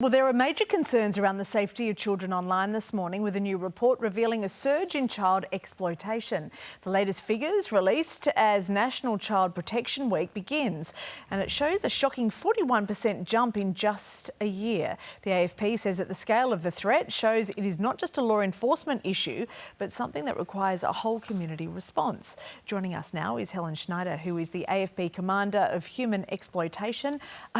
Well, there are major concerns around the safety of children online this morning, with a new report revealing a surge in child exploitation. The latest figures released as National Child Protection Week begins, and it shows a shocking 41% jump in just a year. The AFP says that the scale of the threat shows it is not just a law enforcement issue, but something that requires a whole community response. Joining us now is Helen Schneider, who is the AFP Commander of Human Exploitation.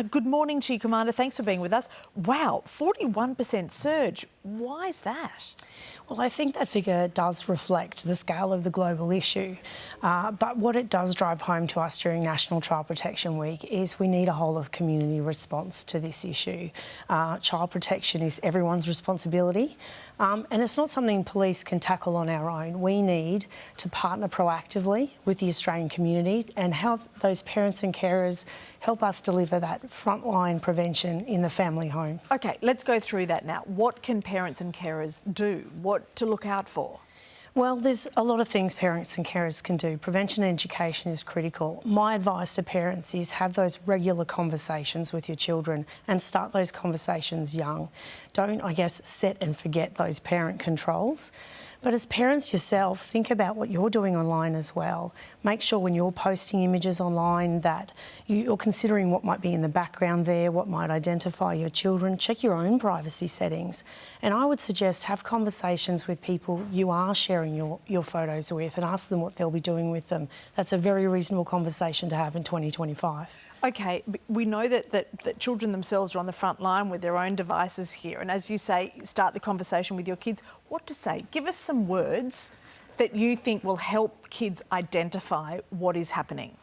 Good morning to you, Commander. Thanks for being with us. Wow, 41% surge. Why is that? Well, I think that figure does reflect the scale of the global issue. But what it does drive home to us during National Child Protection Week is we need a whole of community response to this issue. Child protection is everyone's responsibility, and it's not something police can tackle on our own. We need to partner proactively with the Australian community and help those parents and carers help us deliver that frontline prevention in the family home. OK, let's go through that now. What can parents and carers do? What to look out for? Well, there's a lot of things parents and carers can do. Prevention and education is critical. My advice to parents is have those regular conversations with your children and start those conversations young. Don't, set and forget those parent controls. But as parents yourself, think about what you're doing online as well. Make sure when you're posting images online that you're considering what might be in the background there, what might identify your children. Check your own privacy settings. And I would suggest have conversations with people you are sharing your photos with and ask them what they'll be doing with them. That's a very reasonable conversation to have in 2025. OK, we know that children themselves are on the front line with their own devices here. And as you say, start the conversation with your kids. What to say? Give us some words that you think will help kids identify what is happening.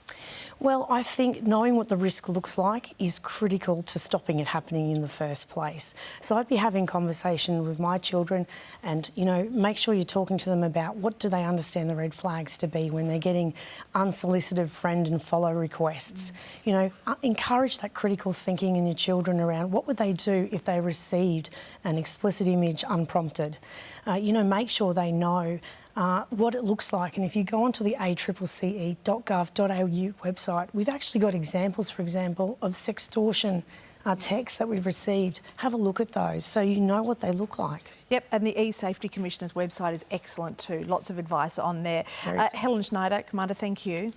Well, I think knowing what the risk looks like is critical to stopping it happening in the first place. So I'd be having conversation with my children and, make sure you're talking to them about what do they understand the red flags to be when they're getting unsolicited friend and follow requests. Encourage that critical thinking in your children around what would they do if they received an explicit image unprompted. Make sure they know what it looks like. And if you go onto the accce.gov.au website, we've actually got examples, for example, of sextortion texts that we've received. Have a look at those so you know what they look like. Yep, and the E-Safety Commissioner's website is excellent too. Lots of advice on there. Helen Schneider, Commander, thank you.